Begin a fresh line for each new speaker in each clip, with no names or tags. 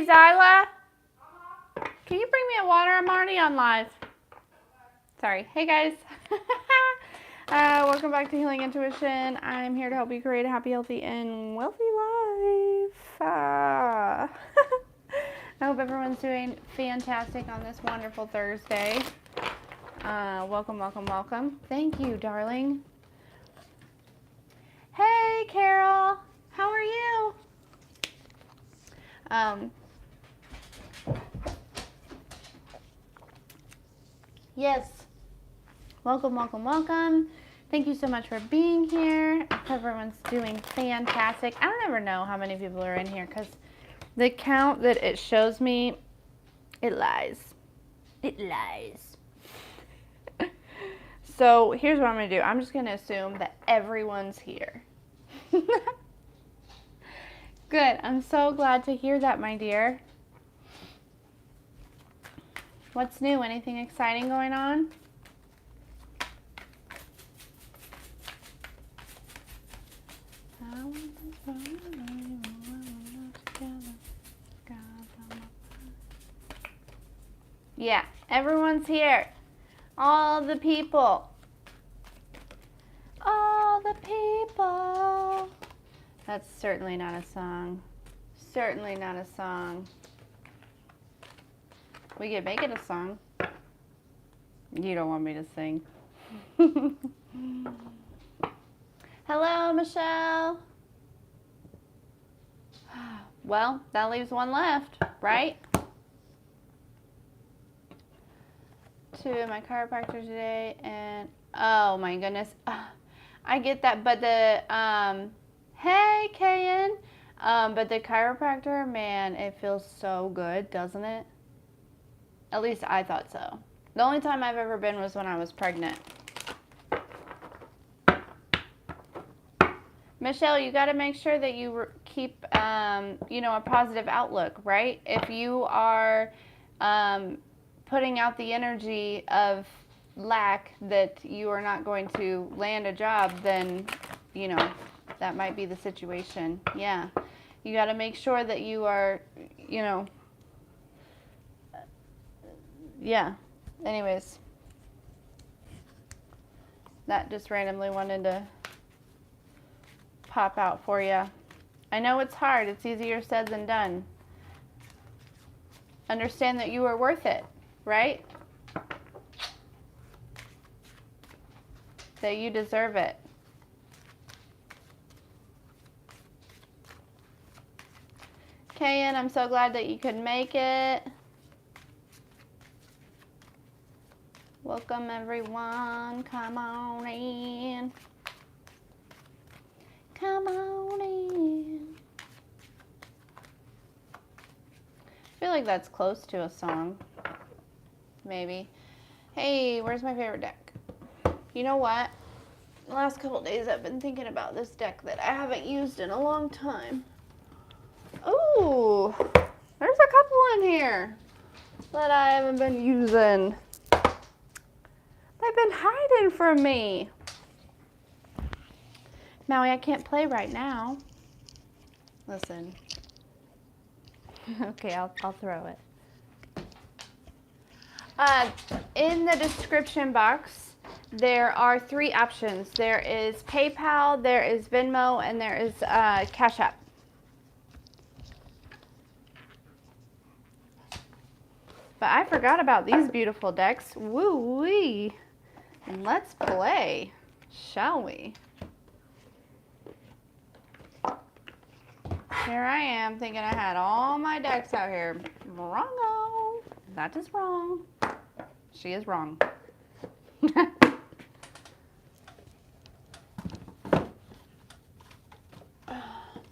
Zyla, can you bring me a water? I'm already on live. Sorry. Hey guys. Welcome back to Healing Intuition. I'm here to help you create a happy, healthy, and wealthy life. I hope everyone's doing fantastic on this wonderful Thursday. Welcome, welcome, welcome. Thank you, darling. Hey, Carol. How are you? Yes. Welcome, welcome, welcome. Thank you so much for being here. I hope everyone's doing fantastic. I don't ever know how many people are in here because the count that it shows me, it lies. It lies. So here's what I'm going to do. I'm just going to assume that everyone's here. Good. I'm so glad to hear that, my dear. What's new? Anything exciting going on? Yeah, everyone's here. All the people. All the people. That's certainly not a song. Certainly not a song. We could make it a song. You don't want me to sing. Hello, Michelle. Well, that leaves one left, right? To my chiropractor today, and oh my goodness, I get that, but the hey, Kayan, but the chiropractor, man, it feels so good, doesn't it? At least I thought so. The only time I've ever been was when I was pregnant. Michelle, you got to make sure that you keep, you know, a positive outlook, right? If you are putting out the energy of lack that you are not going to land a job, then, you know, that might be the situation. Yeah. You got to make sure that you are, you know, yeah. Anyways, that just randomly wanted to pop out for you. I know it's hard. It's easier said than done. Understand that you are worth it, right? That you deserve it. Kayan, I'm so glad that you could make it. Welcome everyone. Come on in. Come on in. I feel like that's close to a song. Maybe. Hey, where's my favorite deck? You know what? The last couple days I've been thinking about this deck that I haven't used in a long time. Ooh, there's a couple in here that I haven't been using. They've been hiding from me. Maui, I can't play right now. Listen. Okay, I'll throw it. In the description box, there are 3 options. There is PayPal, there is Venmo, and there is Cash App. But I forgot about these beautiful decks. Woo-wee. Let's play, shall we? Here I am thinking I had all my decks out here. Wrong-o. That is wrong. She is wrong. Let's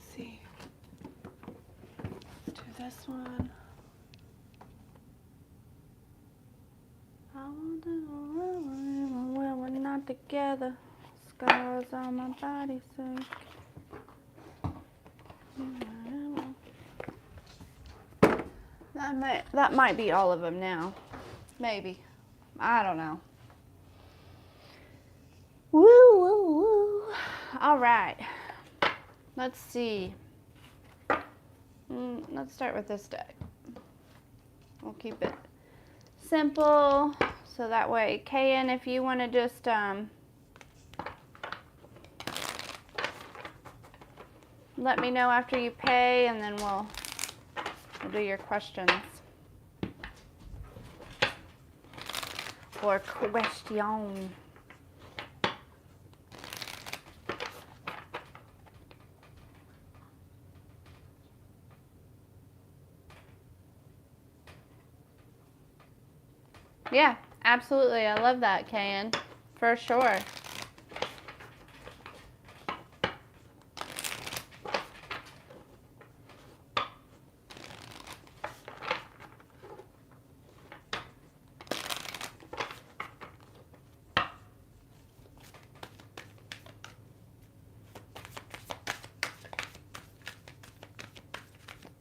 see. Let's do this one. I will do when we're not together. Scars on my body sake. That might be all of them now. Maybe. I don't know. Woo, woo, woo. All right. Let's see. Let's start with this deck. We'll keep it simple, so that way, KN, if you want to just let me know after you pay, and then we'll do your questions. Or question. Yeah, absolutely. I love that, KN, for sure.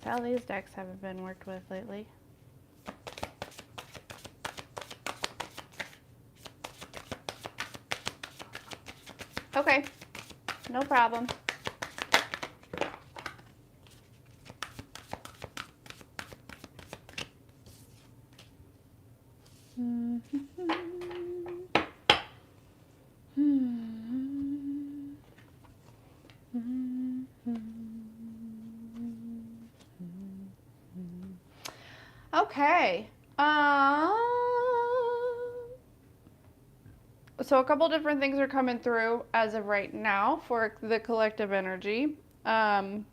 How these decks haven't been worked with lately. Okay, no problem. Okay. So a couple different things are coming through as of right now for the collective energy. Some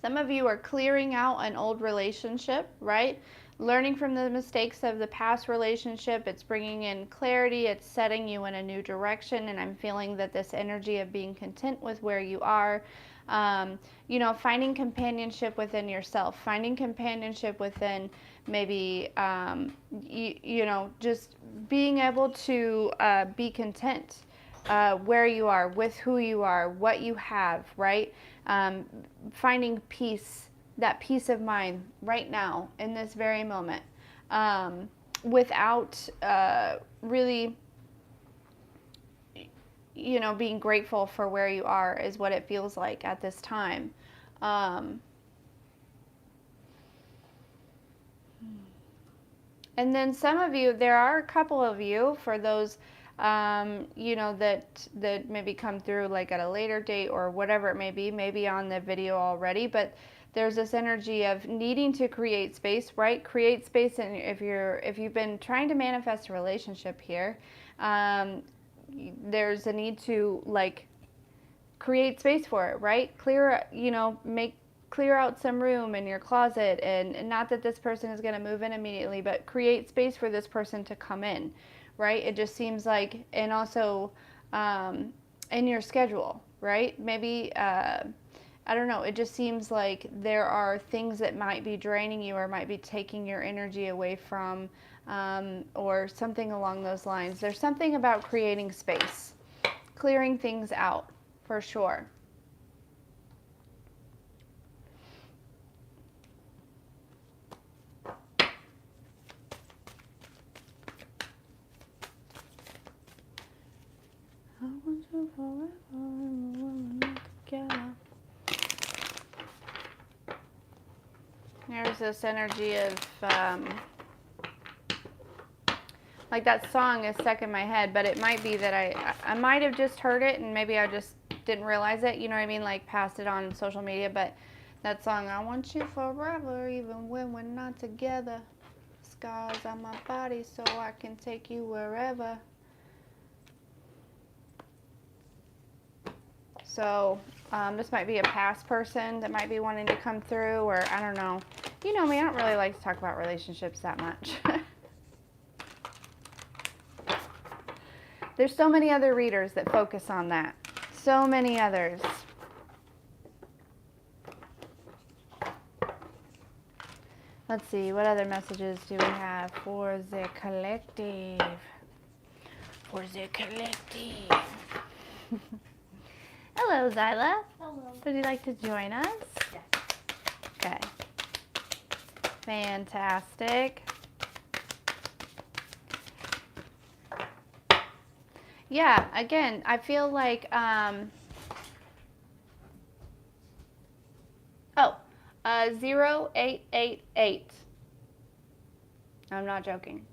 of you are clearing out an old relationship, right? Learning from the mistakes of the past relationship. It's bringing in clarity. It's setting you in a new direction. And I'm feeling that this energy of being content with where you are, you know, finding companionship within yourself, finding companionship within maybe, you know, just being able to be content where you are, with who you are, what you have, right? Finding peace, that peace of mind right now in this very moment, without really, you know, being grateful for where you are is what it feels like at this time. And then some of you, there are a couple of you, for those, you know, that maybe come through like at a later date or whatever it may be, maybe on the video already, but there's this energy of needing to create space, right? Create space, and if you've been trying to manifest a relationship here, there's a need to like create space for it, right? Clear, you know, clear out some room in your closet, and not that this person is going to move in immediately, but create space for this person to come in, right? It just seems like, and also in your schedule, right? Maybe, I don't know, it just seems like there are things that might be draining you or might be taking your energy away from, or something along those lines. There's something about creating space, clearing things out, for sure. I want you forever, we're together. There's this energy of, like that song is stuck in my head, but it might be that I might have just heard it and maybe I just didn't realize it, you know what I mean, like passed it on social media, but that song, I want you forever, even when we're not together. Scars on my body so I can take you wherever. So this might be a past person that might be wanting to come through, or I don't know. You know me, I don't really like to talk about relationships that much. There's so many other readers that focus on that. So many others. Let's see, what other messages do we have for the collective? For the collective. Hello, Zyla.
Hello.
Would you like to join us?
Yeah.
Okay. Fantastic. Yeah, again, I feel like, 0888. I'm not joking.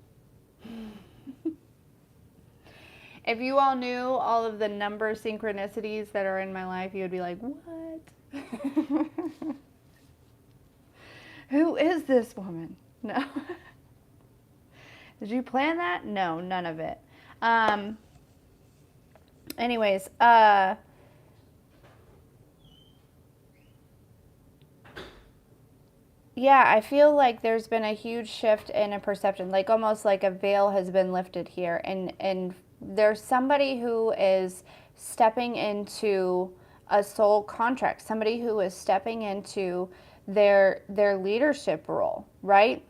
If you all knew all of the number synchronicities that are in my life, you would be like, what? Who is this woman? No. Did you plan that? No, none of it. Anyways, yeah, I feel like there's been a huge shift in a perception, like almost like a veil has been lifted here, and there's somebody who is stepping into a soul contract, somebody who is stepping into their leadership role, right?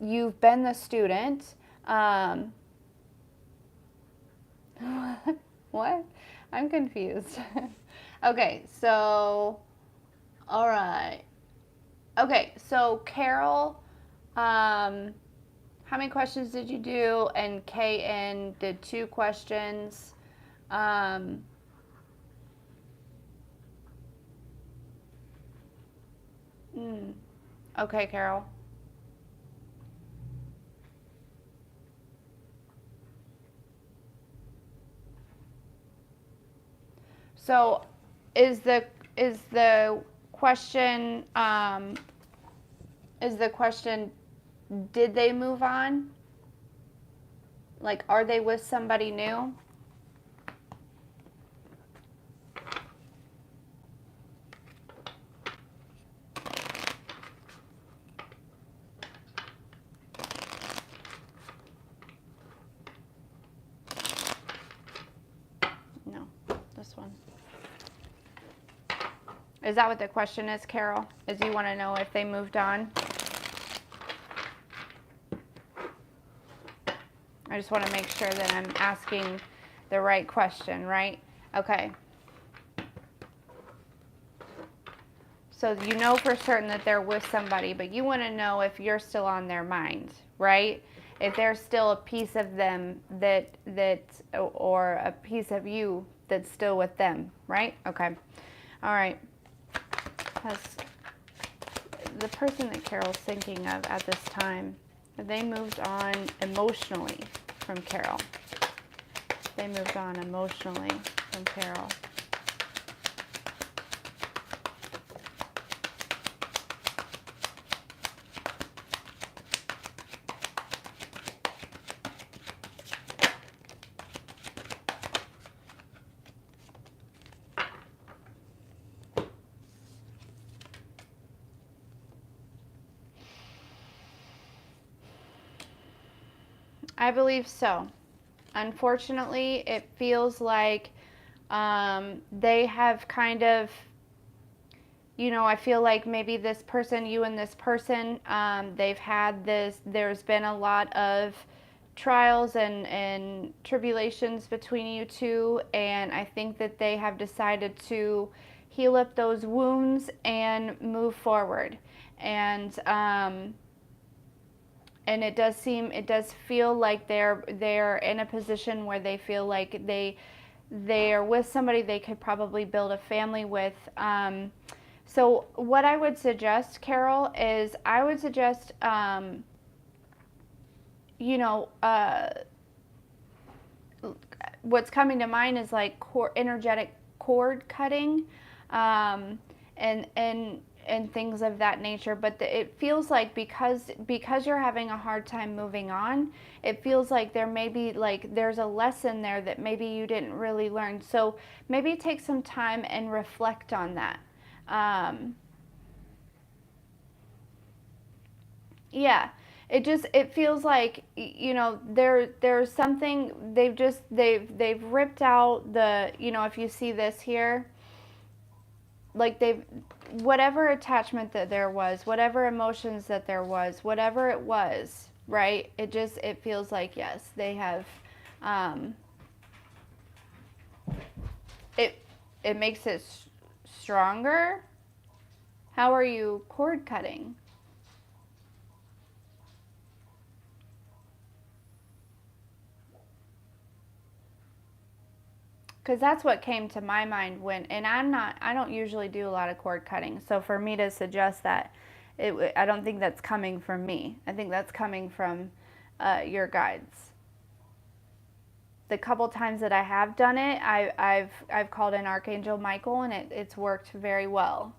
You've been the student. What? I'm confused. Okay, so all right. Okay, so Carol, how many questions did you do? And KN did 2 questions. Um, okay, Carol. So, is the question is the question, did they move on? Like, are they with somebody new? No, this one. Is that what the question is, Carol? Is you want to know if they moved on? I just want to make sure that I'm asking the right question, right? Okay. So you know for certain that they're with somebody, but you want to know if you're still on their mind, right? If there's still a piece of them that or a piece of you that's still with them, right? Okay. All right. Has the person that Carol's thinking of at this time, have they moved on emotionally from Carol? They moved on emotionally from Carol. I believe so. Unfortunately, it feels like they have kind of, I feel like maybe this person, you and this person, they've had this, there's been a lot of trials and tribulations between you two, and I think that they have decided to heal up those wounds and move forward. And it does feel like they're in a position where they feel like they are with somebody they could probably build a family with. So what I would suggest, Carol, is I would suggest, what's coming to mind is like energetic cord cutting, and things of that nature. But it feels like because you're having a hard time moving on, it feels like there may be like there's a lesson there that maybe you didn't really learn. So maybe take some time and reflect on that. Yeah, it feels like there's something they've ripped out the, if you see this here, like they've, whatever attachment that there was, whatever emotions that there was, whatever it was, right? It feels like, yes, they have, it it makes it stronger. How are you cord cutting? Because that's what came to my mind when, and I don't usually do a lot of cord cutting, so for me to suggest that, I don't think that's coming from me. I think that's coming from your guides. The couple times that I have done it, I've called in Archangel Michael, and it's worked very well.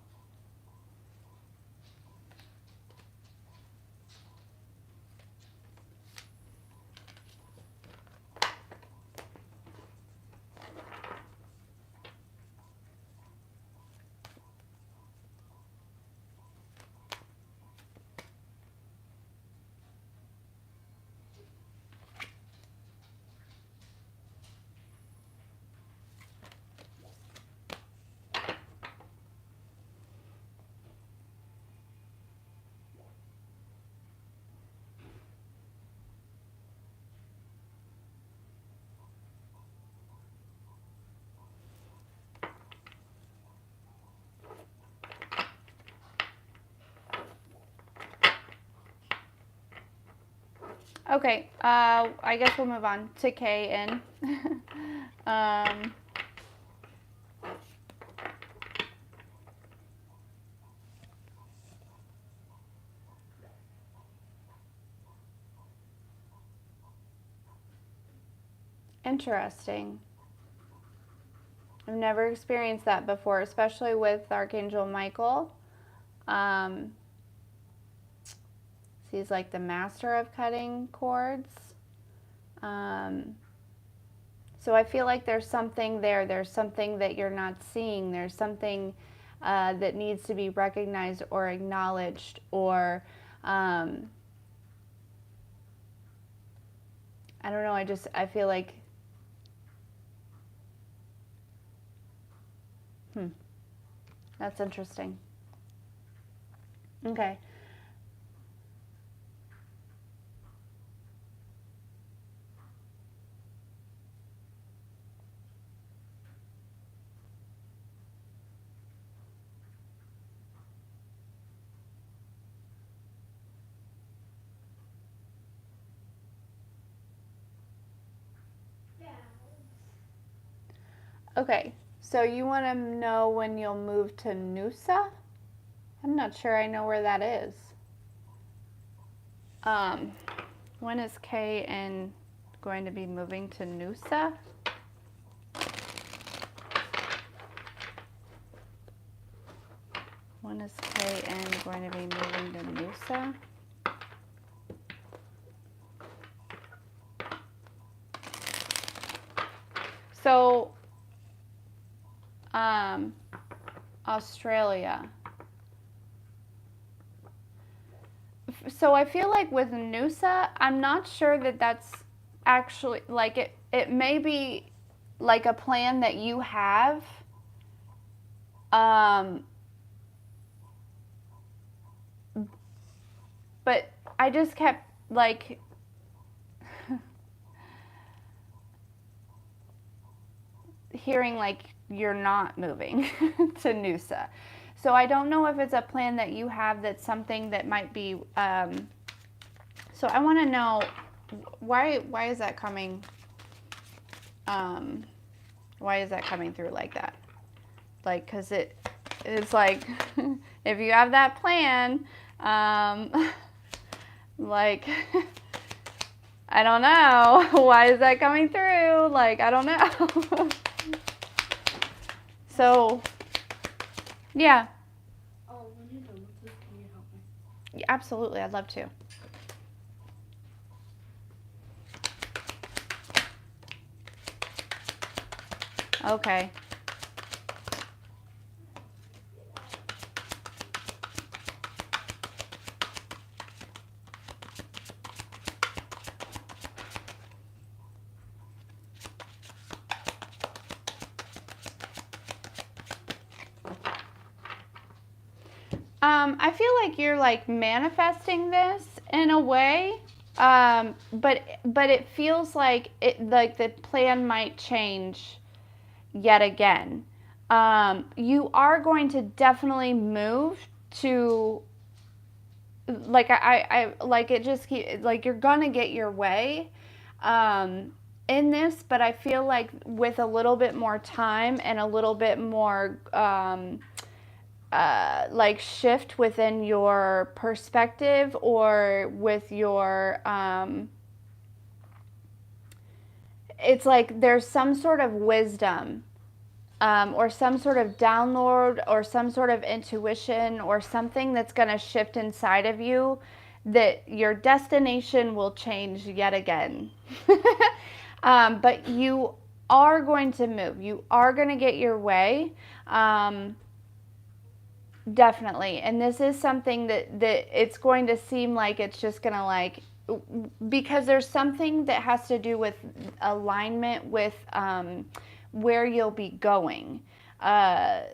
Okay, I guess we'll move on to KN. Interesting. I've never experienced that before, especially with Archangel Michael. He's like the master of cutting cords. So I feel like there's something there. There's something that you're not seeing. There's something that needs to be recognized or acknowledged, or I don't know. I feel like, that's interesting. Okay. Okay, so you want to know when you'll move to Noosa? I'm not sure I know where that is. When is KN going to be moving to Noosa? When is KN going to be moving to Noosa? So, Australia. So I feel like with Noosa, I'm not sure that that's actually, like, it may be like a plan that you have. But I just kept like hearing like you're not moving to Noosa. So I don't know if it's a plan that you have that's something that might be. So I want to know why is that coming? Why is that coming through like that? Like, cause it's like if you have that plan, like I don't know, why is that coming through? Like, I don't know. So, yeah.
Oh, when you're done with this, can you help me?
Yeah, absolutely, I'd love to. Okay. I feel like you're like manifesting this in a way, but it feels like the plan might change yet again. You are going to definitely move to, like, I like it just keep like you're gonna get your way in this, but I feel like with a little bit more time and a little bit more like shift within your perspective or with your it's like there's some sort of wisdom or some sort of download or some sort of intuition or something that's going to shift inside of you that your destination will change yet again. But you are going to move. You are going to get your way. Definitely. And this is something that it's going to seem like it's just going to like, because there's something that has to do with alignment with where you'll be going. I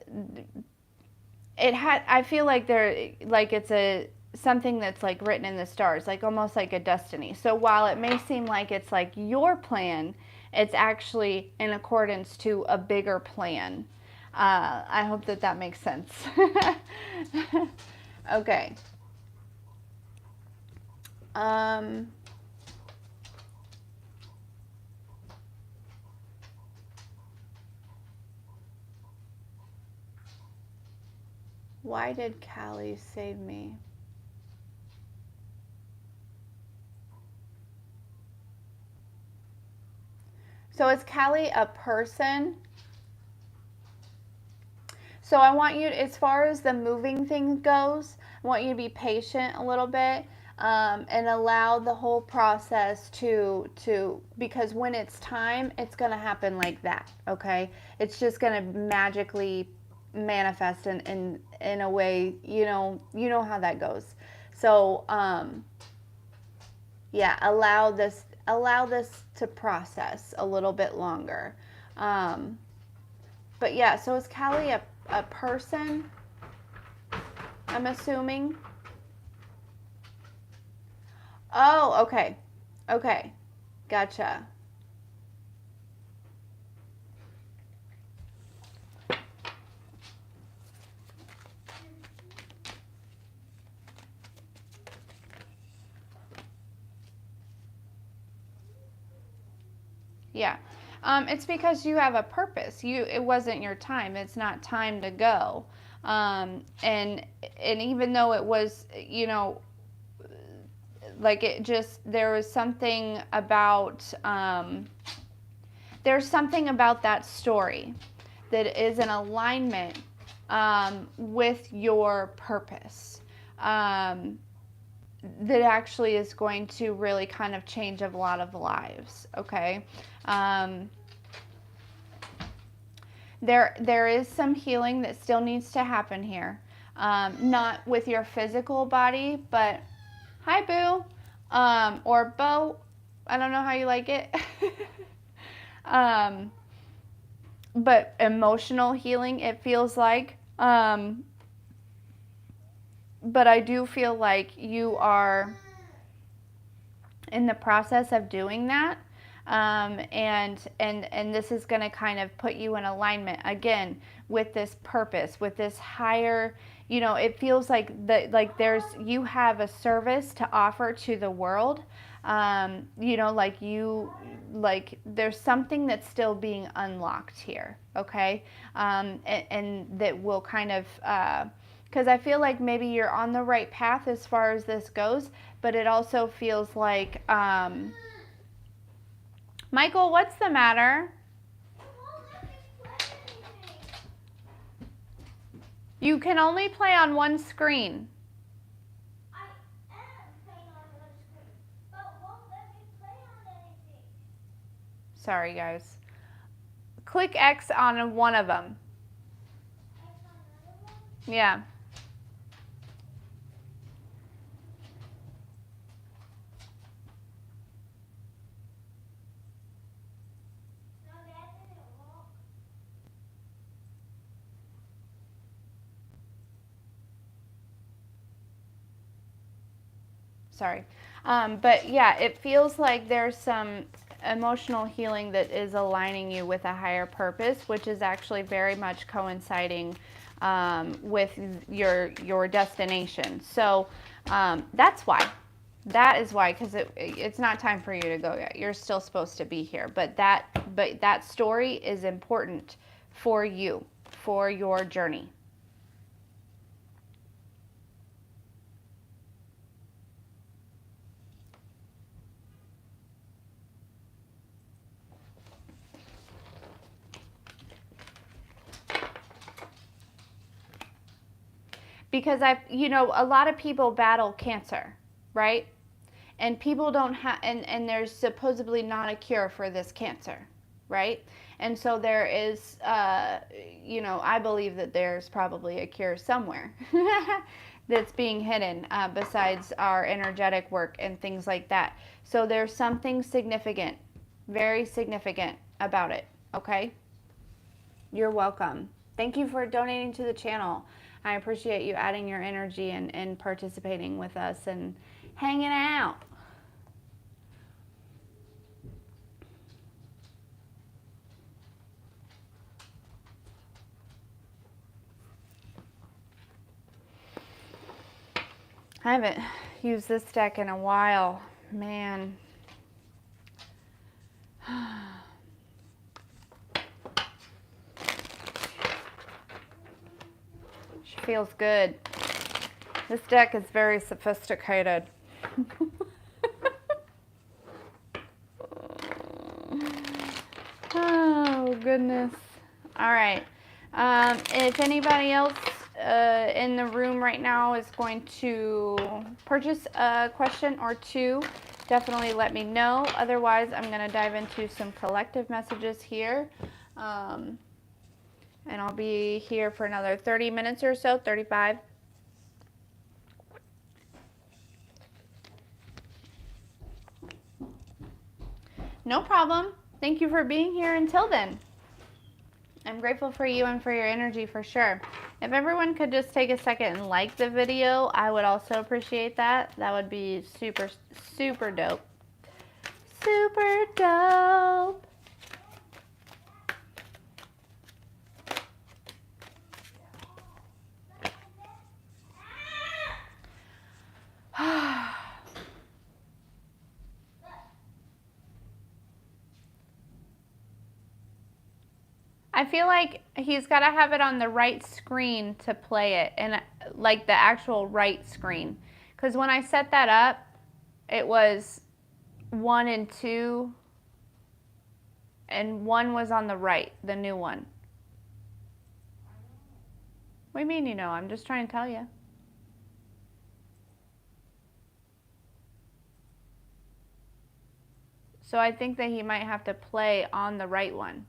feel like it's a something that's like written in the stars, like almost like a destiny. So while it may seem like it's like your plan, it's actually in accordance to a bigger plan. I hope that makes sense. Okay. Why did Callie save me? So is Callie a person? So I want you, as far as the moving thing goes, I want you to be patient a little bit and allow the whole process to because when it's time, it's going to happen like that. Okay, it's just going to magically manifest in a way, you know how that goes. So yeah, allow this to process a little bit longer. But yeah, so is Callie a person? I'm assuming. Oh, okay. Okay. Gotcha. Yeah. It's because you have a purpose. It wasn't your time. It's not time to go. And even though it was, like it just there was something about there's something about that story that is in alignment with your purpose. That actually is going to really kind of change a lot of lives. Okay. There is some healing that still needs to happen here. Not with your physical body, but hi Boo, or Bo. I don't know how you like it. But emotional healing, it feels like. But I do feel like you are in the process of doing that. And this is going to kind of put you in alignment again with this purpose, with this higher, it feels like you have a service to offer to the world. There's something that's still being unlocked here. Okay. And that will kind of, because I feel like maybe you're on the right path as far as this goes, but it also feels like, Michael, what's the matter? You can only play on one screen.
I am playing on one screen, but won't let me play on anything.
Sorry, guys. Click X on one of them.
X on another one?
Yeah.
No, that didn't work.
Sorry. But yeah, it feels like there's some emotional healing that is aligning you with a higher purpose, which is actually very much coinciding with your destination. So that's why. That is why, because it's not time for you to go yet. You're still supposed to be here. But that story is important for you, for your journey. because a lot of people battle cancer, right? And people don't have, and there's supposedly not a cure for this cancer, right? And so there is, I believe that there's probably a cure somewhere that's being hidden, besides our energetic work and things like that. So there's something significant, very significant about it, okay? You're welcome. Thank you for donating to the channel. I appreciate you adding your energy and participating with us and hanging out. I haven't used this deck in a while, man. She feels good. This deck is very sophisticated. Oh, goodness. All right. If anybody else in the room right now is going to purchase a question or two, definitely let me know. Otherwise, I'm going to dive into some collective messages here. And I'll be here for another 30 minutes or so, 35. No problem. Thank you for being here until then. I'm grateful for you and for your energy for sure. If everyone could just take a second and like the video, I would also appreciate that. That would be super, super dope. Super dope. I feel like he's got to have it on the right screen to play it, and like the actual right screen. Because when I set that up, it was 1 and 2, and 1 was on the right, the new one. What do you mean you know? I'm just trying to tell you. So I think that he might have to play on the right one,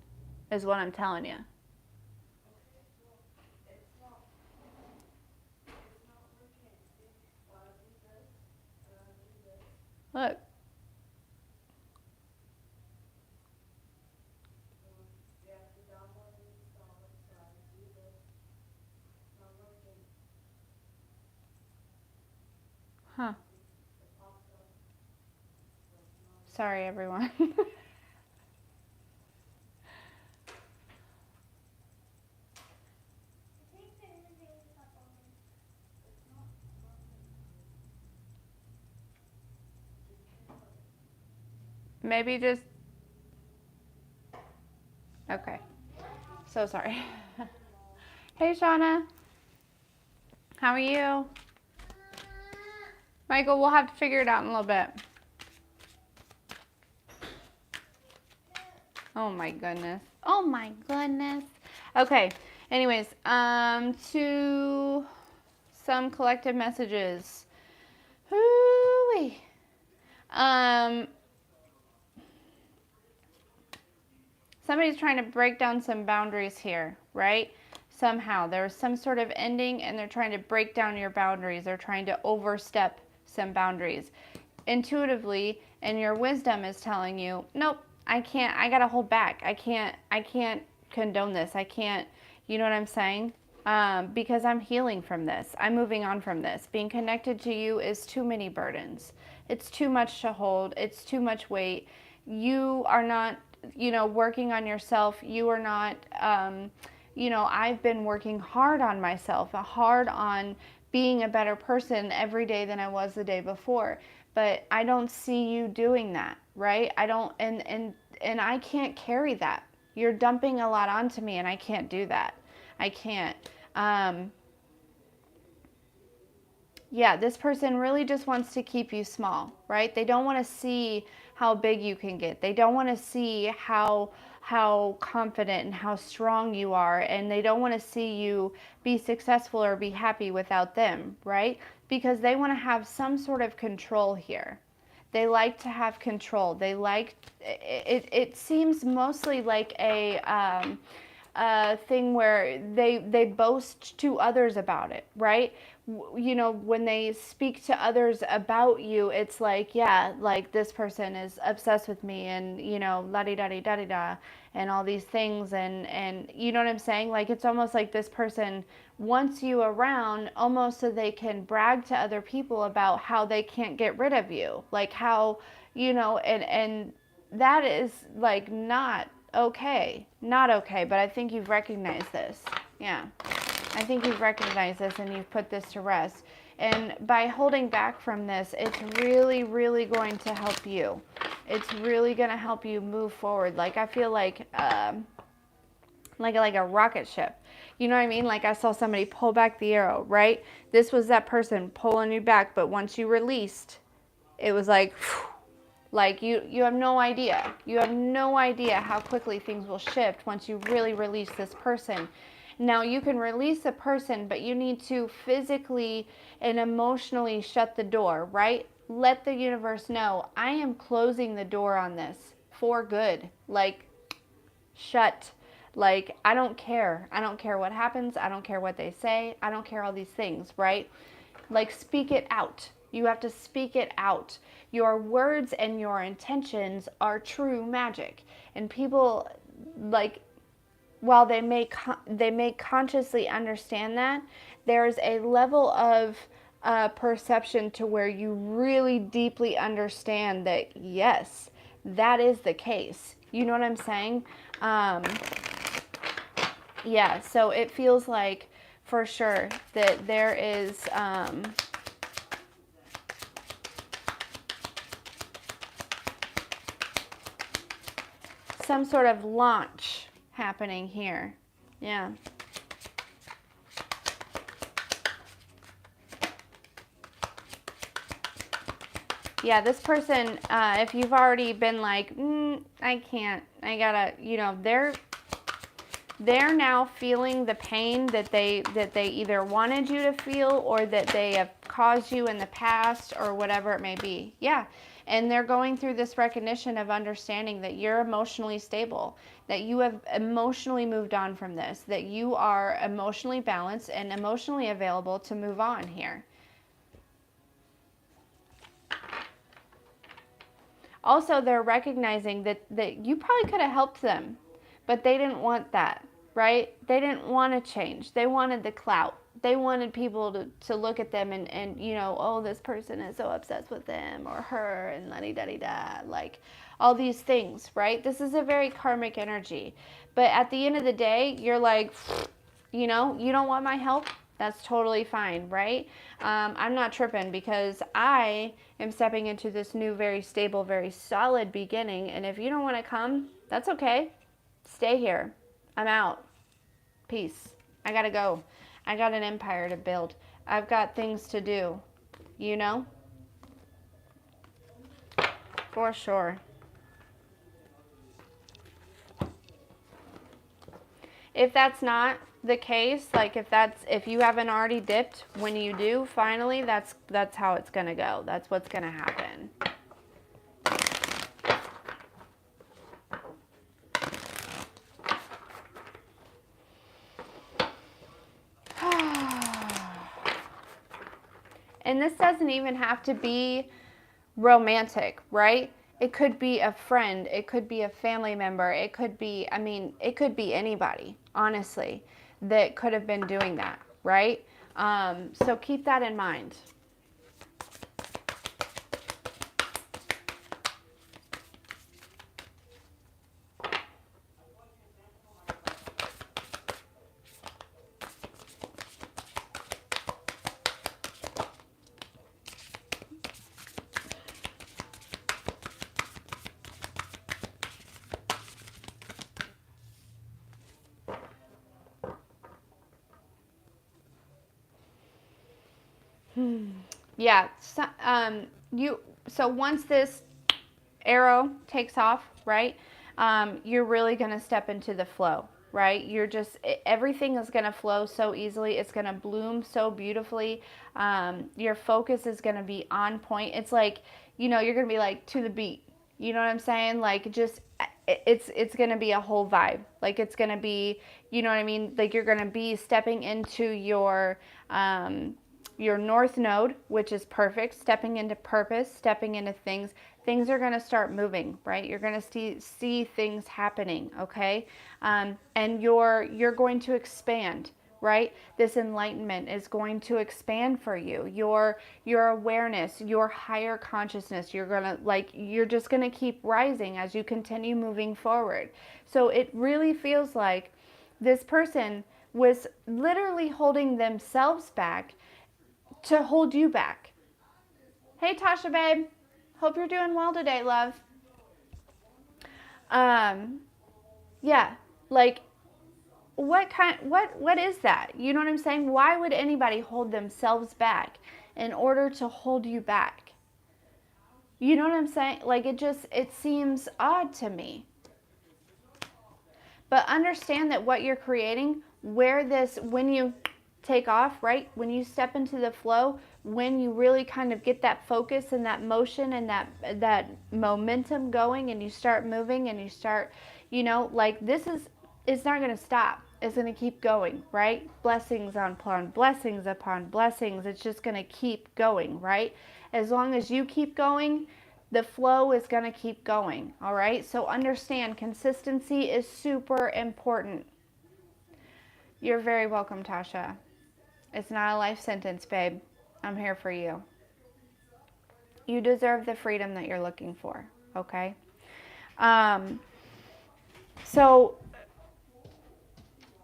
is what I'm telling you. Look. Huh. Sorry, everyone. Maybe just... Okay. So sorry. Hey, Shauna. How are you? Michael, we'll have to figure it out in a little bit. Oh my goodness. Oh my goodness. Okay. Anyways, to some collective messages. Hoo-wee. Somebody's trying to break down some boundaries here, right? Somehow there's some sort of ending and they're trying to break down your boundaries. They're trying to overstep some boundaries. Intuitively, and your wisdom is telling you, nope, I can't, I gotta hold back. I can't condone this. I can't, you know what I'm saying? Because I'm healing from this. I'm moving on from this. Being connected to you is too many burdens. It's too much to hold. It's too much weight. You are not, working on yourself. You are not, I've been working hard on myself, hard on being a better person every day than I was the day before. But I don't see you doing that, right? I don't, and I can't carry that. You're dumping a lot onto me and I can't do that. I can't. Yeah, this person really just wants to keep you small, right? They don't want to see how big you can get. They don't want to see how how confident and how strong you are, and they don't want to see you be successful or be happy without them, right? Because they want to have some sort of control here. They like to have control. They like it seems mostly like a thing where they boast to others about it, right? You know, when they speak to others about you, it's like, yeah, like this person is obsessed with me, and you know, la di da di da di da, and all these things, and you know what I'm saying? Like it's almost like this person wants you around, almost so they can brag to other people about how they can't get rid of you, like how, you know, and that is like not okay. Not okay, but I think you've recognized this. Yeah. I think you've recognized this and you've put this to rest. And by holding back from this, it's really, really going to help you. It's really going to help you move forward. Like I feel like a rocket ship. You know what I mean? Like I saw somebody pull back the arrow, right? This was that person pulling you back, but once you released, it was like, whew, like you have no idea. You have no idea how quickly things will shift once you really release this person. Now you can release a person, but you need to physically and emotionally shut the door, right? Let the universe know, I am closing the door on this for good. Like, shut. Like, I don't care. I don't care what happens. I don't care what they say. I don't care all these things, right? Like, speak it out. You have to speak it out. Your words and your intentions are true magic. And people, like, while they may consciously understand that, there's a level of perception to where you really deeply understand that, yes, that is the case. You know what I'm saying? Yeah, so it feels like for sure that there is some sort of launch happening here. Yeah. Yeah, this person, if you've already been like, I can't, I gotta, you know, they're now feeling the pain that they either wanted you to feel or that they have caused you in the past or whatever it may be. Yeah. And they're going through this recognition of understanding that you're emotionally stable, that you have emotionally moved on from this, that you are emotionally balanced and emotionally available to move on here. Also, they're recognizing that you probably could have helped them, but they didn't want that, right? They didn't want to change. They wanted the clout. They wanted people to look at them and, you know, oh, this person is so obsessed with them or her and la-di-da-di-da, like all these things, right? This is a very karmic energy. But at the end of the day, you're like, you know, you don't want my help? That's totally fine, right? I'm not tripping because I am stepping into this new, very stable, very solid beginning. And if you don't want to come, that's okay. Stay here. I'm out. Peace. I gotta go. I got an empire to build. I've got things to do, you know? For sure. If that's not the case, like if you haven't already dipped, when you do finally, that's how it's gonna go. That's what's gonna happen. And this doesn't even have to be romantic, right? It could be a friend, it could be a family member, it could be, I mean, it could be anybody, honestly, that could have been doing that, right? So keep that in mind. Yeah, so once this arrow takes off, right? you're really going to step into the flow, right? Everything is going to flow so easily. It's going to bloom so beautifully. Your focus is going to be on point. It's like, you're going to be like to the beat. You know what I'm saying? Like, just, it's going to be a whole vibe. Like, it's going to be, you know what I mean? Like, you're going to be stepping into your north node, which is perfect, stepping into purpose, stepping into things. Things are going to start moving, right? You're going to see things happening, okay? And you're going to expand, right? This enlightenment is going to expand for you. Your awareness, your higher consciousness, you're just going to keep rising as you continue moving forward. So it really feels like this person was literally holding themselves back to hold you back. Hey Tasha babe, hope you're doing well today, love. Yeah, like what is that? You know what I'm saying? Why would anybody hold themselves back in order to hold you back? You know what I'm saying? Like it seems odd to me. But understand that what you're creating, when you take off, right? When you step into the flow, when you really kind of get that focus and that motion and that momentum going, and you start moving and you start, like it's not going to stop. It's going to keep going, right? Blessings upon blessings upon blessings. It's just going to keep going, right? As long as you keep going, the flow is going to keep going, all right? So understand, consistency is super important. You're very welcome, Tasha. It's not a life sentence, babe. I'm here for you. You deserve the freedom that you're looking for, okay? So,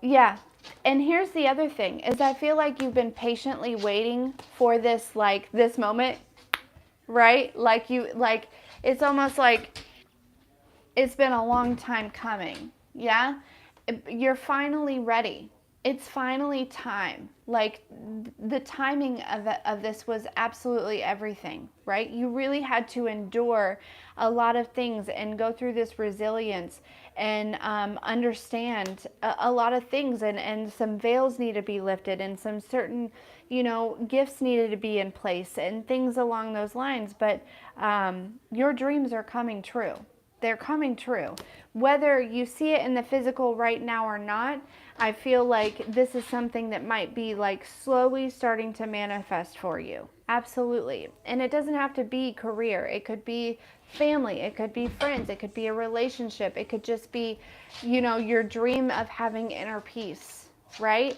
yeah. And here's the other thing, is I feel like you've been patiently waiting for this moment, right? Like it's almost like it's been a long time coming. Yeah? You're finally ready. It's finally time. Like the timing of this was absolutely everything, right? You really had to endure a lot of things and go through this resilience and understand a lot of things, and some veils need to be lifted, and some certain gifts needed to be in place and things along those lines. But your dreams are coming true. They're coming true. Whether you see it in the physical right now or not, I feel like this is something that might be like slowly starting to manifest for you. Absolutely. And it doesn't have to be career. It could be family. It could be friends. It could be a relationship. It could just be, your dream of having inner peace, right?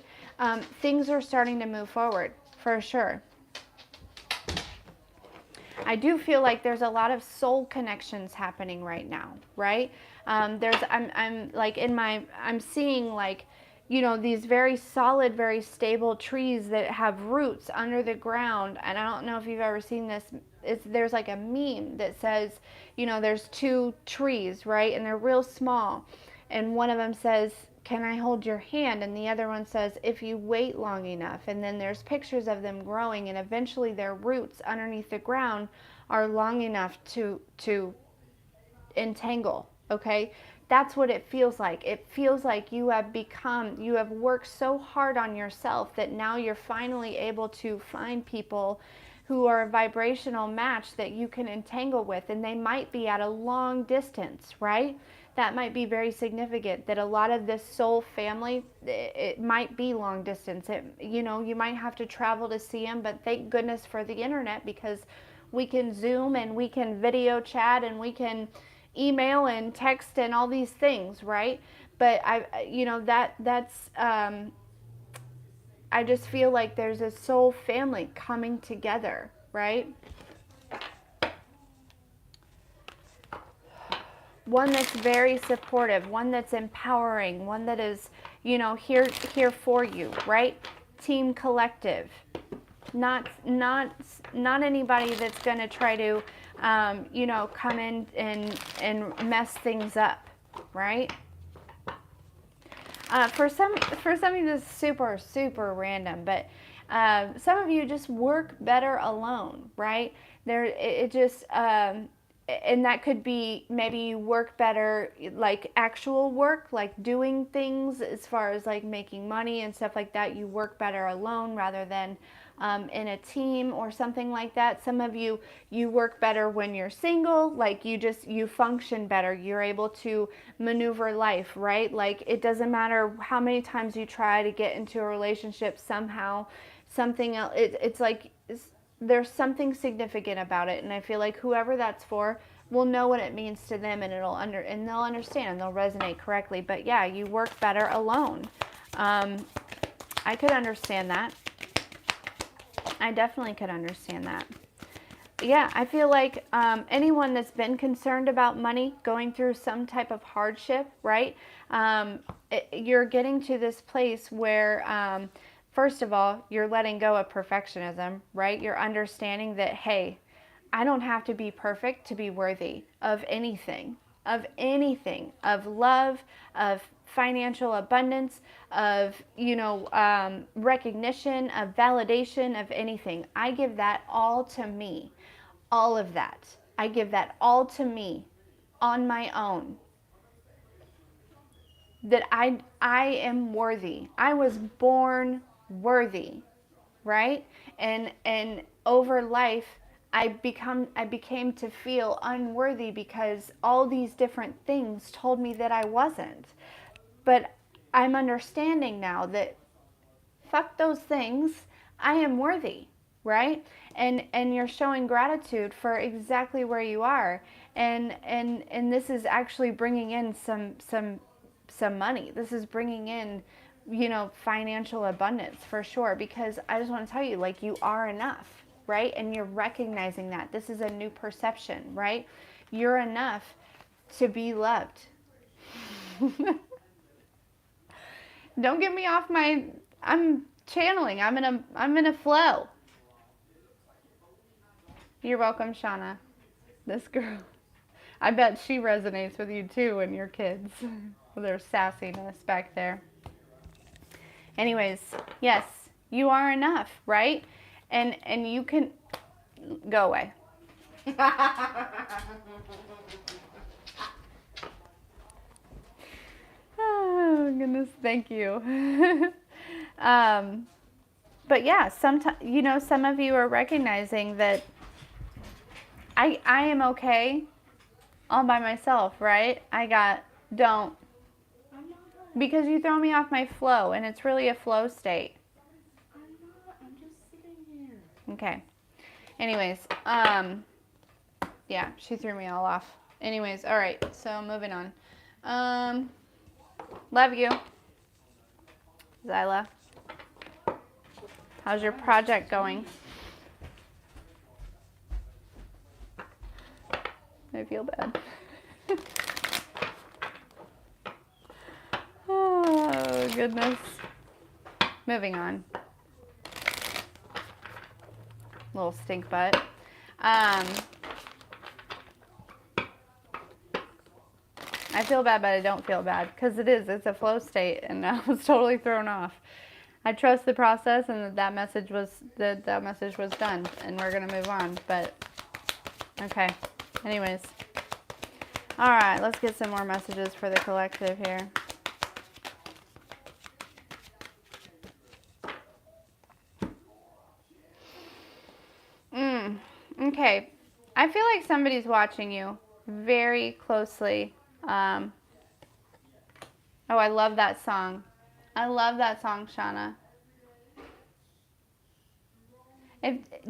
Things are starting to move forward for sure. I do feel like there's a lot of soul connections happening right now, right? I'm seeing like, these very solid, very stable trees that have roots under the ground. And I don't know if you've ever seen this. There's like a meme that says, there's two trees, right? And they're real small. And one of them says, "Can I hold your hand?" And the other one says, "If you wait long enough." And then there's pictures of them growing, and eventually their roots underneath the ground are long enough to entangle, okay? That's what it feels like. It feels like you have worked so hard on yourself that now you're finally able to find people who are a vibrational match that you can entangle with, and they might be at a long distance, right? That might be very significant, that a lot of this soul family, it might be long distance. You might have to travel to see them, but thank goodness for the internet, because we can Zoom and we can video chat and we can email and text and all these things, right? But I just feel like there's a soul family coming together, right? One that's very supportive, one that's empowering, one that is, here for you, right? Team collective. Not anybody that's going to try to, come in and mess things up, right? For some of you, this is super, super random, but some of you just work better alone, right? and that could be maybe you work better, like actual work, like doing things as far as like making money and stuff like that. You work better alone rather than in a team or something like that. Some of you, you work better when you're single, like you function better. You're able to maneuver life, right? Like it doesn't matter how many times you try to get into a relationship, somehow something else, it's like, there's something significant about it, and I feel like whoever that's for will know what it means to them, and and they'll understand and they'll resonate correctly. But yeah, you work better alone. I could understand that. I definitely could understand that. Yeah, I feel like anyone that's been concerned about money, going through some type of hardship, right? You're getting to this place where, first of all, you're letting go of perfectionism, right? You're understanding that, hey, I don't have to be perfect to be worthy of anything, of love, of financial abundance, of, recognition, of validation, of anything. I give that all to me. All of that. I give that all to me on my own. That I am worthy. I was born worthy, right? And over life I became to feel unworthy because all these different things told me that I wasn't. But I'm understanding now that fuck those things. I am worthy, right? And you're showing gratitude for exactly where you are. And this is actually bringing in some money. This is bringing in, financial abundance for sure, because I just want to tell you, like, you are enough, right? And you're recognizing that. This is a new perception, right? You're enough to be loved. Don't get me off my, I'm channeling. I'm in a flow. You're welcome, Shauna. This girl. I bet she resonates with you too and your kids. With their sassiness back there. Anyways, yes, you are enough, right? And you can go away. Oh goodness, thank you. But yeah, sometimes, some of you are recognizing that I am okay all by myself, right? Don't, because you throw me off my flow, and it's really a flow state.
I'm just sitting here.
Okay. Anyways, yeah, she threw me all off. Anyways, all right, so moving on. Love you, Zyla. How's your project going? I feel bad. Oh, goodness. Moving on. Little stink butt. I feel bad, but I don't feel bad, because it's a flow state, and I was totally thrown off. I trust the process, and that message was done, and we're gonna move on. But okay. Anyways, all right. Let's get some more messages for the collective here. Okay. I feel like somebody's watching you very closely. Oh, I love that song. I love that song, Shauna.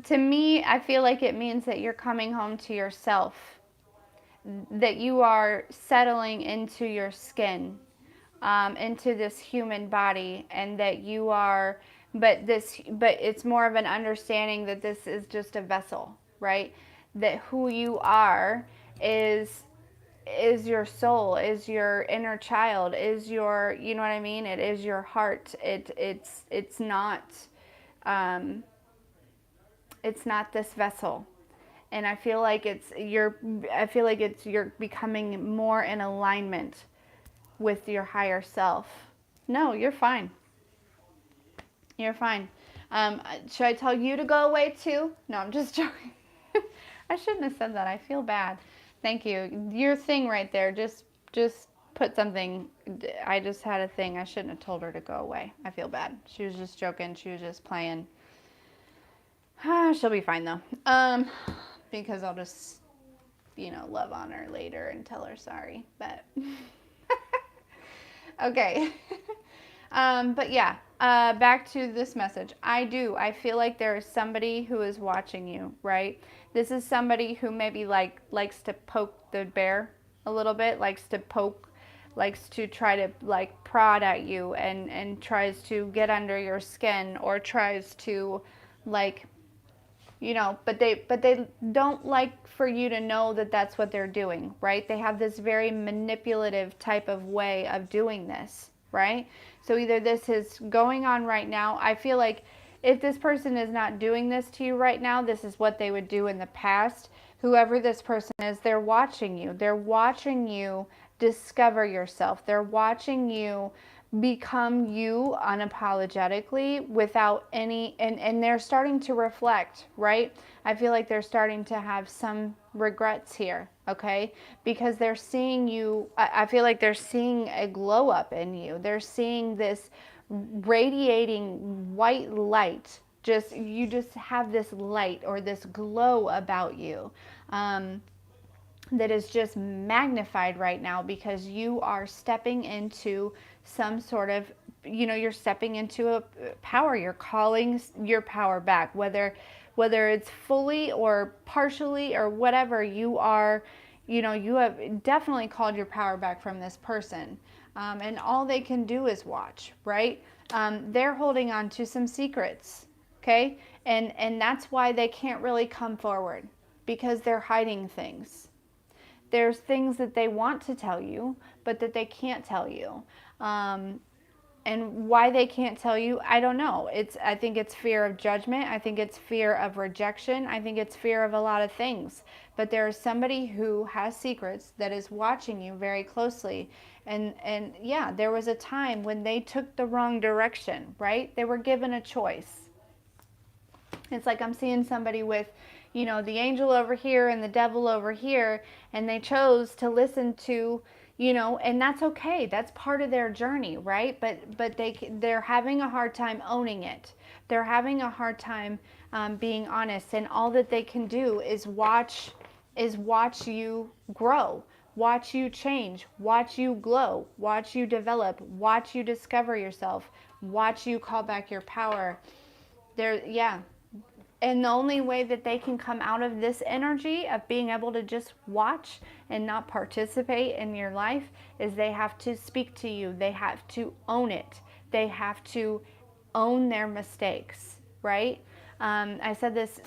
To me, I feel like it means that you're coming home to yourself, that you are settling into your skin, into this human body, and that you are, but it's more of an understanding that this is just a vessel, right? That who you are is your soul, is your inner child, is your, you know what I mean? It is your heart. It's not, it's not this vessel. And I feel like you're becoming more in alignment with your higher self. No, you're fine. You're fine. Should I tell you to go away too? No, I'm just joking. I shouldn't have said that. I feel bad. Thank you. Your thing right there. Just put something. I just had a thing. I shouldn't have told her to go away. I feel bad. She was just joking. She was just playing. She'll be fine though. Because I'll just, love on her later and tell her sorry. But okay. But yeah, back to this message. I feel like there is somebody who is watching you, right? This is somebody who maybe likes to poke the bear a little bit, likes to try to like prod at you and tries to get under your skin or tries to like but they don't like for you to know that that's what they're doing, right? They have this very manipulative type of way of doing this, right? So either this is going on right now. I feel like if this person is not doing this to you right now, this is what they would do in the past. Whoever this person is, they're watching you. They're watching you discover yourself. They're watching you become you unapologetically without any and they're starting to reflect, right? I feel like they're starting to have some regrets here, okay? Because they're seeing you, I feel like they're seeing a glow up in you. They're seeing this radiating white light. You just have this light or this glow about you. That is just magnified right now because you are stepping into some sort of, you're stepping into a power. You're calling your power back, whether it's fully or partially or whatever. You are, you have definitely called your power back from this person. And all they can do is watch, right? They're holding on to some secrets, okay? And that's why they can't really come forward, because they're hiding things. There's things that they want to tell you, but that they can't tell you. And why they can't tell you, I don't know. I think it's fear of judgment. I think it's fear of rejection. I think it's fear of a lot of things. But there is somebody who has secrets that is watching you very closely. And yeah, there was a time when they took the wrong direction, right? They were given a choice. It's like I'm seeing somebody with, the angel over here and the devil over here, and they chose to listen to, and that's okay. That's part of their journey, right? But they're having a hard time owning it. They're having a hard time being honest, and all that they can do is watch you grow. Watch you change, watch you glow, watch you develop, watch you discover yourself, watch you call back your power. Yeah, and the only way that they can come out of this energy of being able to just watch and not participate in your life is they have to speak to you. They have to own it. They have to own their mistakes, right? I said this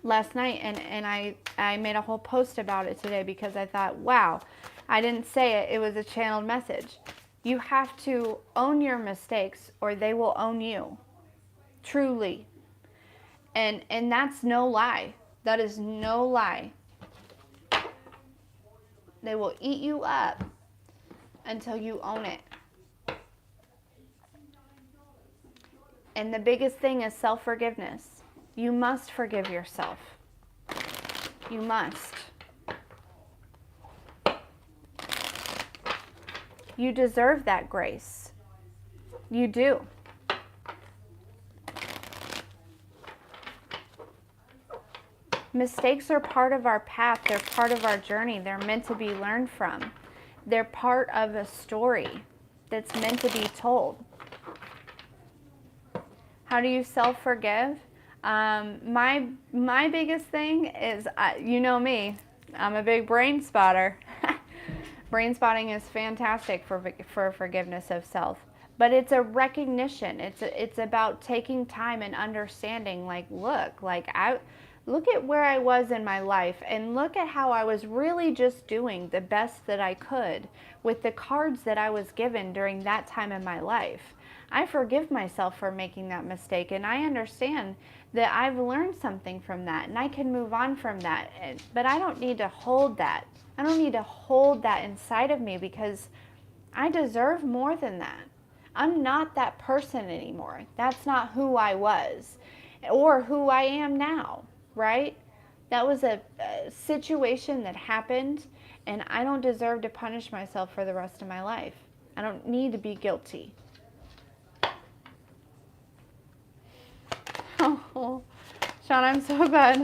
last night, and I made a whole post about it today because I thought, wow, I didn't say it. It was a channeled message. You have to own your mistakes or they will own you. Truly. And that's no lie. That is no lie. They will eat you up until you own it. And the biggest thing is self-forgiveness. You must forgive yourself. You must. You deserve that grace. You do. Mistakes are part of our path. They're part of our journey. They're meant to be learned from. They're part of a story that's meant to be told. How do you self-forgive? My biggest thing is, you know me, I'm a big brain spotter. Brain spotting is fantastic for forgiveness of self. But it's a recognition. It's about taking time and understanding, look at where I was in my life and look at how I was really just doing the best that I could with the cards that I was given during that time in my life. I forgive myself for making that mistake, and I understand that I've learned something from that and I can move on from that. But I don't need to hold that. I don't need to hold that inside of me because I deserve more than that. I'm not that person anymore. That's not who I was or who I am now, right? That was a situation that happened, and I don't deserve to punish myself for the rest of my life. I don't need to be guilty. Oh, Sean, I'm so glad.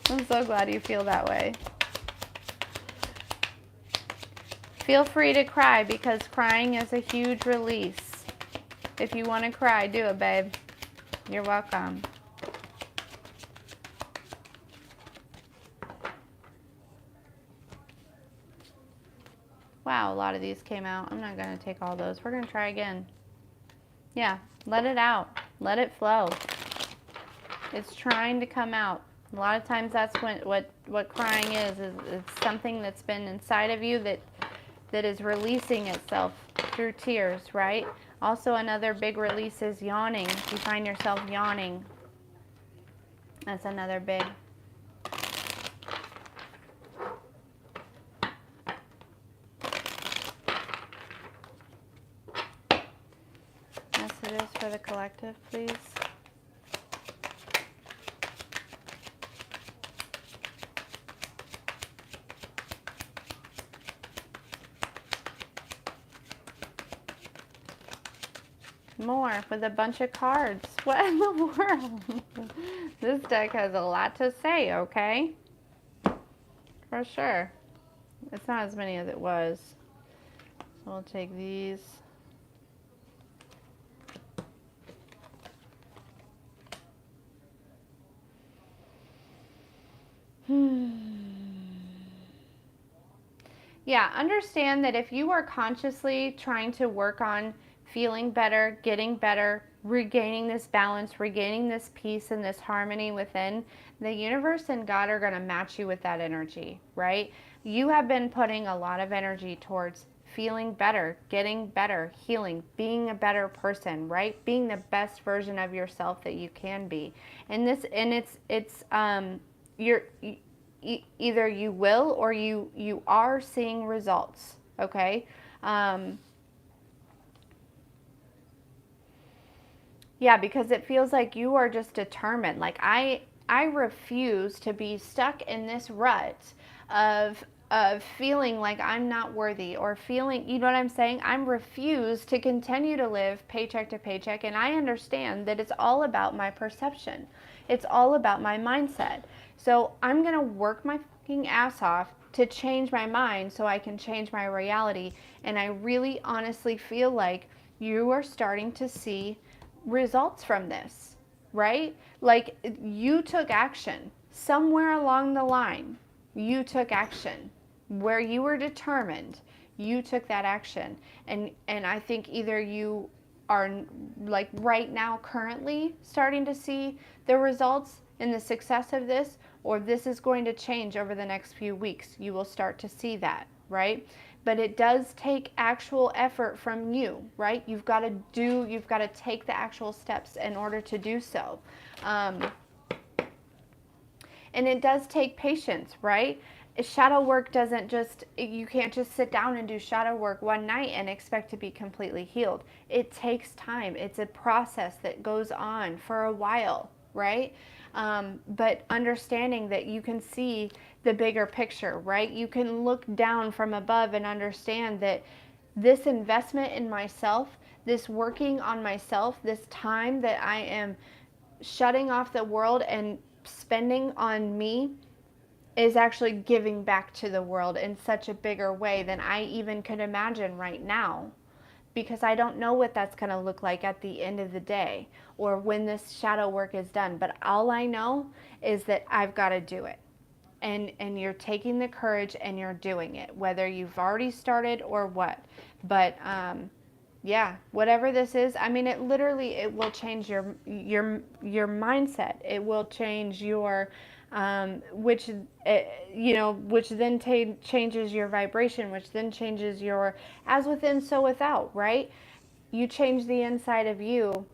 I'm so glad you feel that way. Feel free to cry, because crying is a huge release. If you want to cry, do it, babe. You're welcome. Wow, a lot of these came out. I'm not going to take all those. We're going to try again. Yeah, let it out. Let it flow. It's trying to come out. A lot of times that's what crying is it's something that's been inside of you that is releasing itself through tears, right? Also, another big release is yawning. If you find yourself yawning, that's another big. Messages for the collective, please. More with a bunch of cards. What in the world? This deck has a lot to say, okay? For sure. It's not as many as it was. So we'll take these. Yeah, understand that if you are consciously trying to work on feeling better, getting better, regaining this balance, regaining this peace and this harmony within, the universe and God are going to match you with that energy, right? You have been putting a lot of energy towards feeling better, getting better, healing, being a better person, right? Being the best version of yourself that you can be. And you're either you will or you are seeing results, okay? Yeah, because it feels like you are just determined. Like I refuse to be stuck in this rut of feeling like I'm not worthy, or feeling, you know what I'm saying? I'm refused to continue to live paycheck to paycheck, and I understand that it's all about my perception. It's all about my mindset. So I'm going to work my fucking ass off to change my mind so I can change my reality, and I really honestly feel like you are starting to see results from this, right? Like you took action somewhere along the line. You took action where you were determined. You took that action, and I think either you are like right now currently starting to see the results and the success of this, or this is going to change over the next few weeks. You will start to see that, right? But it does take actual effort from you, right? You've got to take the actual steps in order to do so. And it does take patience, right? Shadow work doesn't just, you can't just sit down and do shadow work one night and expect to be completely healed. It takes time. It's a process that goes on for a while, right? But understanding that you can see the bigger picture, right? You can look down from above and understand that this investment in myself, this working on myself, this time that I am shutting off the world and spending on me is actually giving back to the world in such a bigger way than I even could imagine right now. Because I don't know what that's going to look like at the end of the day or when this shadow work is done. But all I know is that I've got to do it. And you're taking the courage and you're doing it, whether you've already started or what. But yeah, whatever this is, I mean, it literally, it will change your mindset. It will change your which which then changes your vibration, which then changes your as within so without, right? You change the inside of you,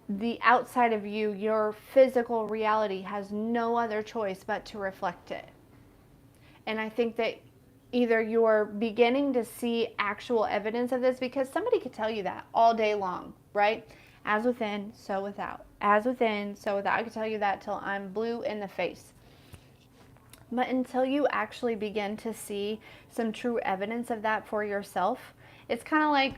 the outside of you, your physical reality has no other choice but to reflect it. And I think that either you're beginning to see actual evidence of this, because somebody could tell you that all day long, right? As within, so without. As within, so without. I can tell you that till I'm blue in the face. But until you actually begin to see some true evidence of that for yourself, it's kind of like,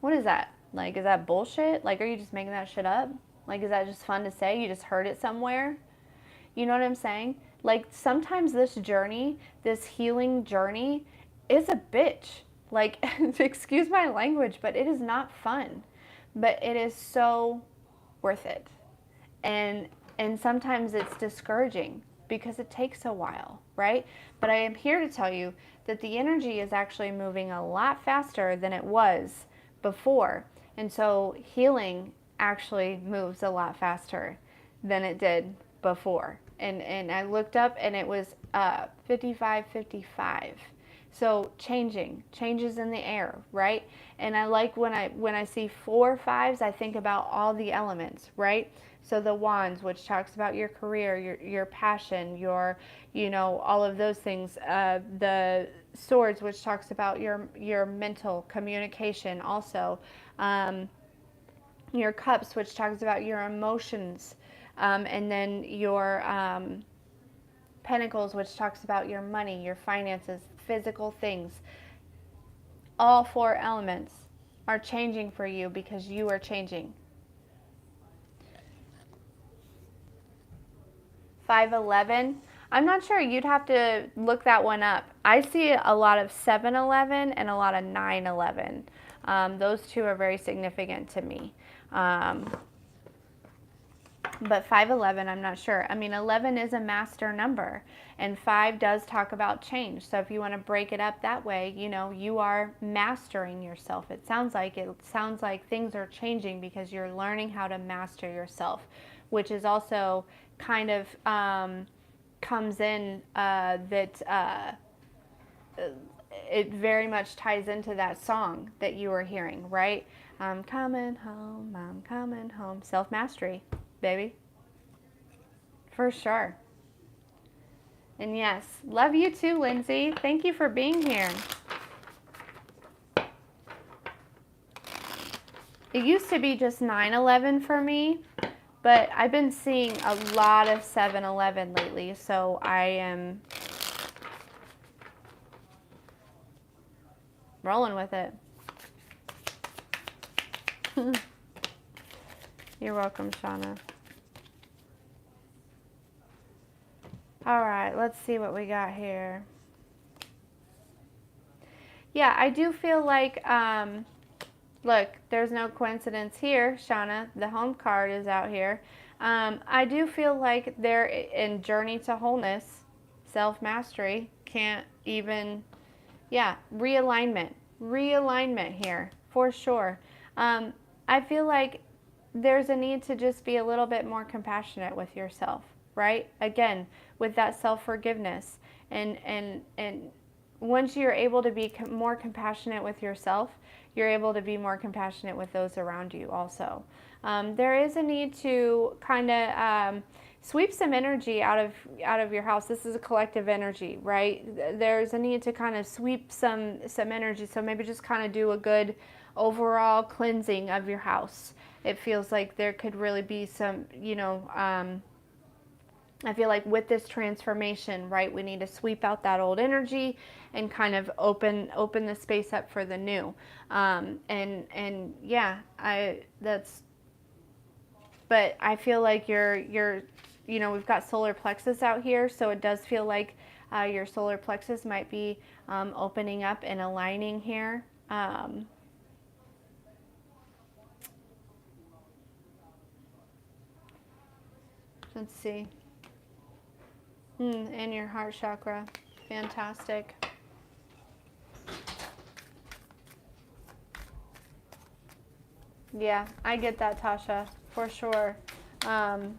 what is that? Like, is that bullshit? Like, are you just making that shit up? Like, is that just fun to say? You just heard it somewhere? You know what I'm saying? Like, sometimes this journey, this healing journey, is a bitch. Like, excuse my language, but it is not fun. But it is so worth it. And sometimes it's discouraging because it takes a while, right? But I am here to tell you that the energy is actually moving a lot faster than it was before. And so healing actually moves a lot faster than it did before. And I looked up and it was 55-55. So changes in the air, right? And I like when I see 4 5s, I think about all the elements, right? So the wands, which talks about your career, your passion, your, all of those things. The swords, which talks about your mental communication, also. Your cups, which talks about your emotions, and then your pentacles, which talks about your money, your finances, physical things. All 4 elements are changing for you because you are changing. 511. I'm not sure. You'd have to look that one up. I see a lot of 711 and a lot of 911. Those two are very significant to me. But 511, I'm not sure. I mean, 11 is a master number, and 5 does talk about change. So if you want to break it up that way, you are mastering yourself. It sounds like things are changing because you're learning how to master yourself, which is also kind of comes in that it very much ties into that song that you were hearing, right? I'm coming home. Self-mastery, baby. For sure. And yes, love you too, Lindsay. Thank you for being here. It used to be just 911 for me, but I've been seeing a lot of 711 lately, so I am rolling with it. You're welcome, Shauna. All right, let's see what we got here. Yeah, I do feel like, look, there's no coincidence here, Shauna. The home card is out here. I do feel like they're in journey to wholeness, self-mastery, can't even, realignment here, for sure. I feel like there's a need to just be a little bit more compassionate with yourself, right? Again, with that self-forgiveness. And once you're able to be more compassionate with yourself, you're able to be more compassionate with those around you also. There is a need to kind of sweep some energy out of your house. This is a collective energy, right? There's a need to kind of sweep some energy. So maybe just kind of do a good overall cleansing of your house. It feels like there could really be some, I feel like with this transformation, right, we need to sweep out that old energy and kind of open the space up for the new. But I feel like you're we've got solar plexus out here, so it does feel like your solar plexus might be opening up and aligning here. Let's see. And your heart chakra. Fantastic. Yeah, I get that, Tasha, for sure. And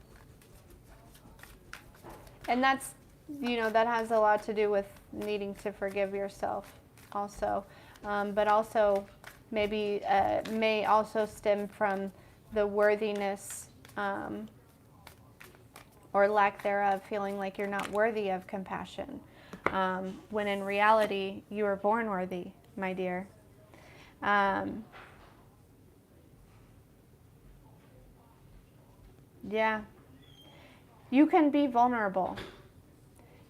that's, that has a lot to do with needing to forgive yourself also. But also maybe may also stem from the worthiness or lack thereof, feeling like you're not worthy of compassion, when in reality, you were born worthy, my dear. Yeah. You can be vulnerable.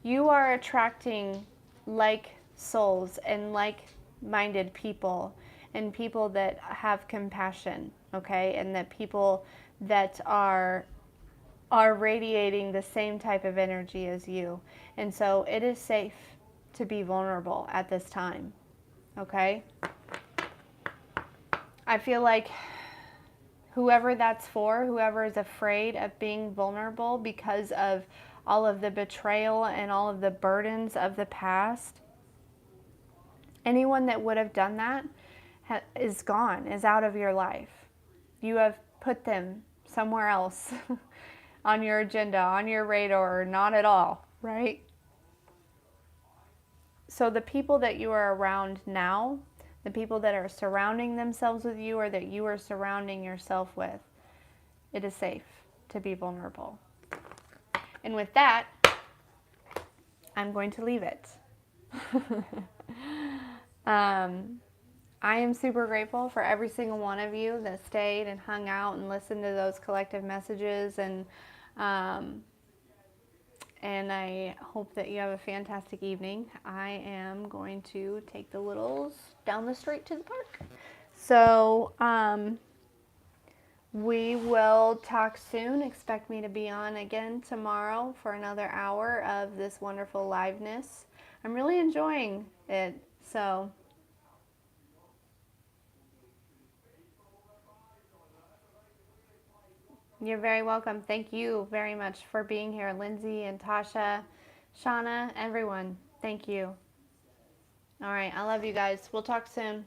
You are attracting like souls and like minded people and people that have compassion, okay? And that people that are radiating the same type of energy as you. And so it is safe to be vulnerable at this time, okay? I feel like whoever that's for, whoever is afraid of being vulnerable because of all of the betrayal and all of the burdens of the past, anyone that would have done that is gone, is out of your life. You have put them somewhere else on your agenda, on your radar, or not at all, right? So the people that you are around now, the people that are surrounding themselves with you or that you are surrounding yourself with, it is safe to be vulnerable. And with that, I'm going to leave it. I am super grateful for every single one of you that stayed and hung out and listened to those collective messages, um, and I hope that you have a fantastic evening. I am going to take the littles down the street to the park. So we will talk soon. Expect me to be on again tomorrow for another hour of this wonderful liveness. I'm really enjoying it. So you're very welcome. Thank you very much for being here, Lindsay and Tasha, Shauna, everyone. Thank you. All right. I love you guys. We'll talk soon.